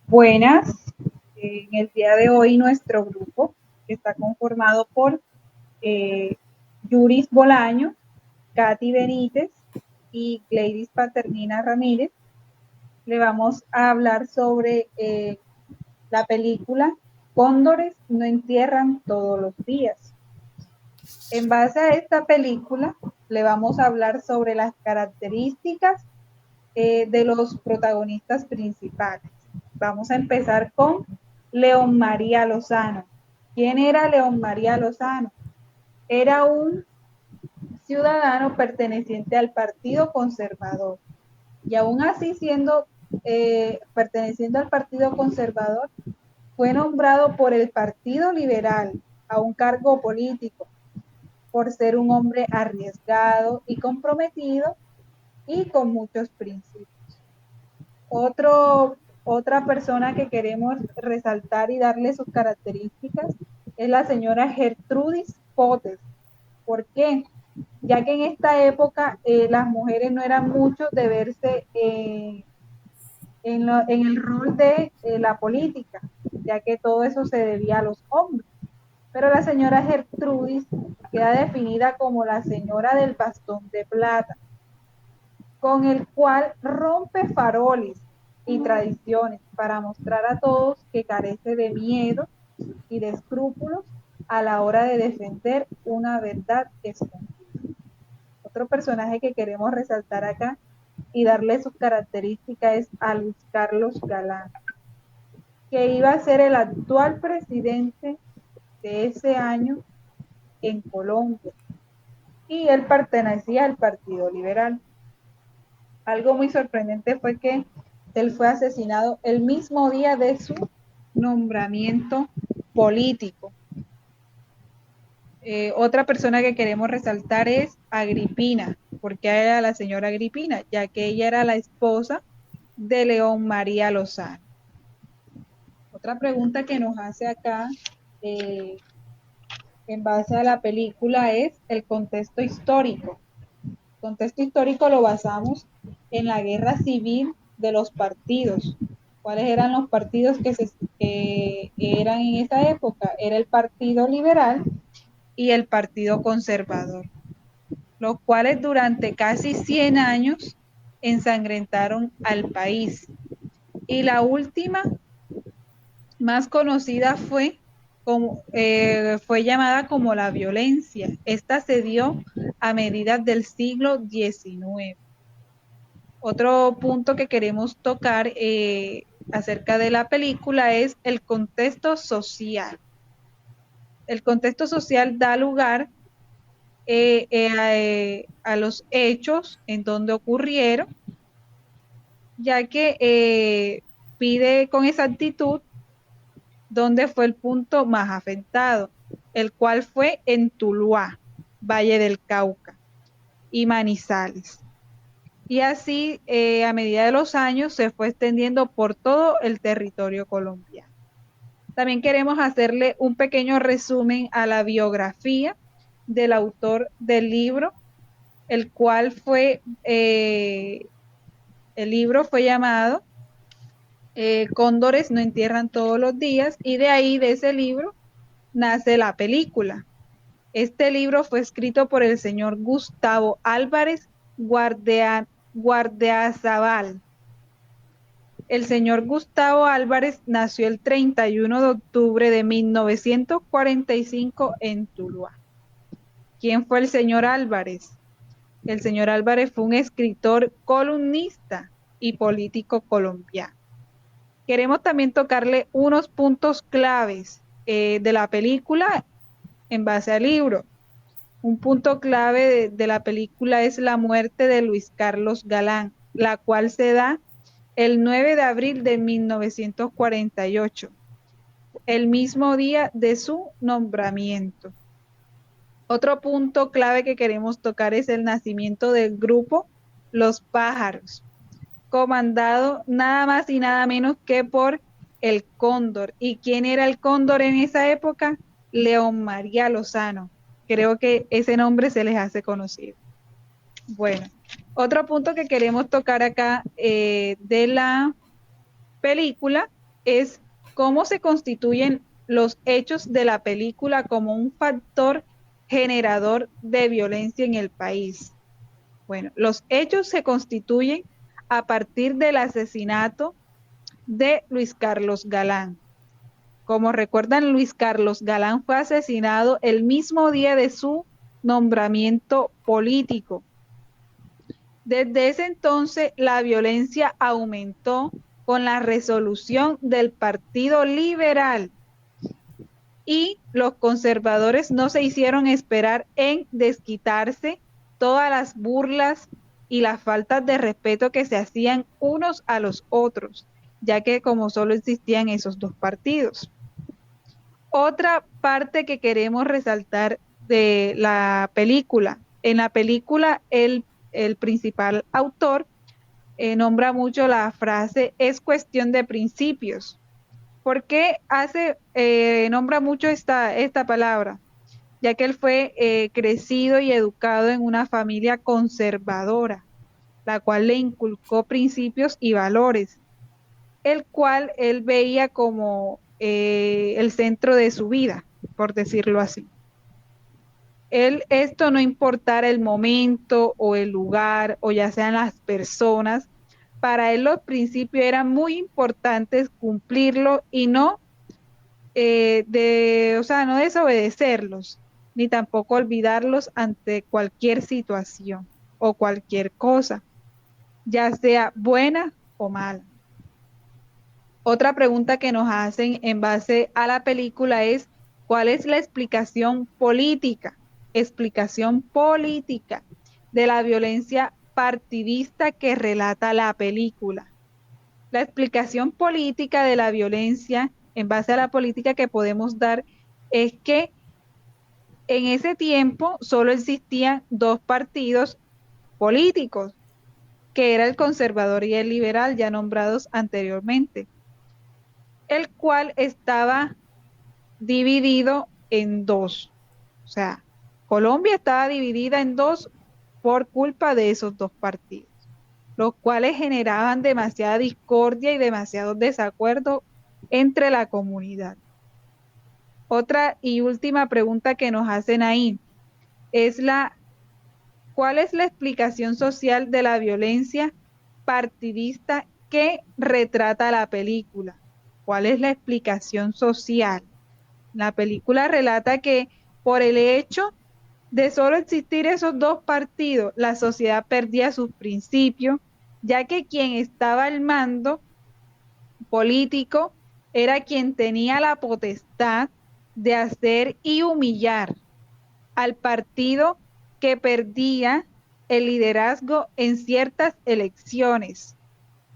Buenas, en el día de hoy nuestro grupo está conformado por eh, Yuris Bolaño, Katy Benítez y Gladys Paternina Ramírez. Le vamos a hablar sobre la película Cóndores no entierran todos los días. En base a esta película, le vamos a hablar sobre las características de los protagonistas principales. Vamos a empezar con León María Lozano. ¿Quién era León María Lozano? Era un ciudadano perteneciente al Partido Conservador. Y aún así, siendo perteneciendo al Partido Conservador, fue nombrado por el Partido Liberal a un cargo político por ser un hombre arriesgado y comprometido y con muchos principios. Otra persona que queremos resaltar y darle sus características es la señora Gertrudis Potes. ¿Por qué? Ya que en esta época las mujeres no eran mucho de verse en el rol de la política, ya que todo eso se debía a los hombres. Pero la señora Gertrudis queda definida como la señora del bastón de plata, con el cual rompe faroles y tradiciones para mostrar a todos que carece de miedo y de escrúpulos a la hora de defender una verdad escondida. Otro personaje que queremos resaltar acá y darle sus características es a Luis Carlos Galán, que iba a ser el actual presidente de ese año en Colombia, y él pertenecía al Partido Liberal. Algo muy sorprendente fue que él fue asesinado el mismo día de su nombramiento político. Otra persona que queremos resaltar es Agripina. porque era la señora Agripina? Ya que ella era la esposa de León María Lozano. Otra pregunta que nos hace acá, eh, en base a la película, es el contexto histórico. El contexto histórico lo basamos en la guerra civil de los partidos. ¿Cuáles eran los partidos que eran en esa época? Era el Partido Liberal y el Partido Conservador, los cuales durante casi 100 años ensangrentaron al país. Y la última, más conocida, fue llamada como la violencia. Esta se dio a mediados del siglo XIX. Otro punto que queremos tocar acerca de la película es el contexto social. El contexto social da lugar a los hechos en donde ocurrieron, ya que pide con exactitud dónde fue el punto más afectado, el cual fue en Tuluá, Valle del Cauca y Manizales. Y así, a medida de los años, se fue extendiendo por todo el territorio colombiano. También queremos hacerle un pequeño resumen a la biografía del autor del libro, el cual el libro fue llamado Cóndores no entierran todos los días, y de ahí, de ese libro, nace la película. Este libro fue escrito por el señor Gustavo Álvarez Guardiazabal. El señor Gustavo Álvarez nació el 31 de octubre de 1945 en Tuluá. ¿Quién fue el señor Álvarez? El señor Álvarez fue un escritor, columnista y político colombiano. Queremos también tocarle unos puntos claves de la película en base al libro. Un punto clave de la película es la muerte de Luis Carlos Galán, la cual se da el 9 de abril de 1948, el mismo día de su nombramiento. Otro punto clave que queremos tocar es el nacimiento del grupo Los Pájaros, comandado nada más y nada menos que por el Cóndor. ¿Y quién era el Cóndor en esa época? León María Lozano. Creo que ese nombre se les hace conocido. Bueno, otro punto que queremos tocar acá de la película es cómo se constituyen los hechos de la película como un factor generador de violencia en el país. Bueno, los hechos se constituyen a partir del asesinato de Luis Carlos Galán. Como recuerdan, Luis Carlos Galán fue asesinado el mismo día de su nombramiento político. Desde ese entonces, la violencia aumentó con la resolución del Partido Liberal y los conservadores no se hicieron esperar en desquitarse todas las burlas y las faltas de respeto que se hacían unos a los otros, ya que como solo existían esos dos partidos. Otra parte que queremos resaltar de la película, en la película el principal autor nombra mucho la frase es cuestión de principios. ¿Por qué nombra mucho esta palabra? Ya que él fue crecido y educado en una familia conservadora, la cual le inculcó principios y valores, el cual él veía como el centro de su vida, por decirlo así. Esto no importara el momento o el lugar o ya sean las personas, para él los principios eran muy importantes cumplirlo y no desobedecerlos, ni tampoco olvidarlos ante cualquier situación o cualquier cosa, ya sea buena o mala. Otra pregunta que nos hacen en base a la película es, ¿cuál es la explicación política de la violencia partidista que relata la película? La explicación política de la violencia en base a la política que podemos dar es que en ese tiempo solo existían dos partidos políticos, que era el conservador y el liberal, ya nombrados anteriormente, el cual estaba dividido en dos. O sea, Colombia estaba dividida en dos por culpa de esos dos partidos, los cuales generaban demasiada discordia y demasiado desacuerdo entre la comunidad. Otra y última pregunta que nos hacen ahí es ¿cuál es la explicación social de la violencia partidista que retrata la película? ¿Cuál es la explicación social? La película relata que por el hecho de solo existir esos dos partidos, la sociedad perdía sus principios, ya que quien estaba al mando político era quien tenía la potestad de hacer y humillar al partido que perdía el liderazgo en ciertas elecciones.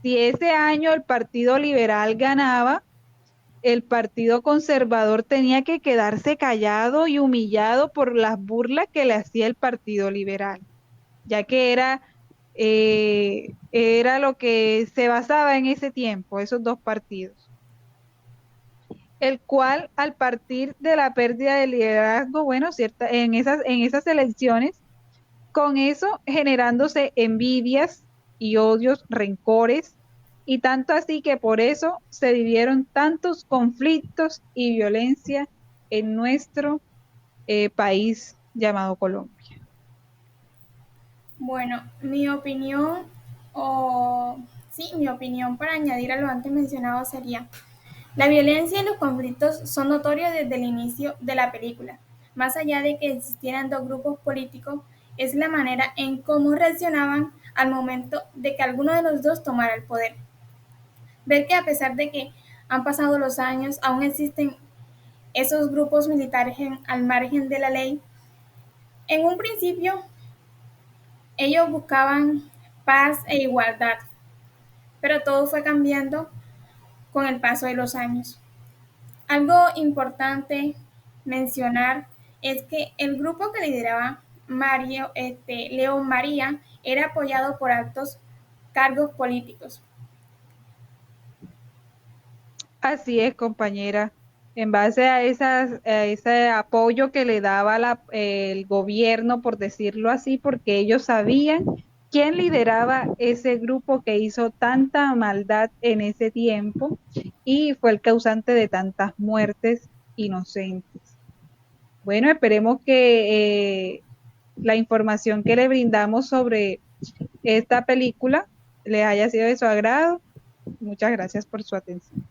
Si ese año el Partido Liberal ganaba, el Partido Conservador tenía que quedarse callado y humillado por las burlas que le hacía el Partido Liberal, ya que era lo que se basaba en ese tiempo, esos dos partidos, el cual al partir de la pérdida de liderazgo, bueno, en esas elecciones, con eso generándose envidias y odios, rencores, y tanto así que por eso se vivieron tantos conflictos y violencia en nuestro país llamado Colombia. Bueno, mi opinión, o sí, mi opinión para añadir a lo antes mencionado sería, la violencia y los conflictos son notorios desde el inicio de la película. Más allá de que existieran dos grupos políticos, es la manera en cómo reaccionaban al momento de que alguno de los dos tomara el poder. Ver que a pesar de que han pasado los años, aún existen esos grupos militares al margen de la ley. En un principio, ellos buscaban paz e igualdad, pero todo fue cambiando con el paso de los años. Algo importante mencionar es que el grupo que lideraba León María era apoyado por altos cargos políticos. Así es, compañera. En base a ese apoyo que le daba el gobierno, por decirlo así, porque ellos sabían ¿Quién lideraba ese grupo que hizo tanta maldad en ese tiempo y fue el causante de tantas muertes inocentes? Bueno, esperemos que la información que le brindamos sobre esta película les haya sido de su agrado. Muchas gracias por su atención.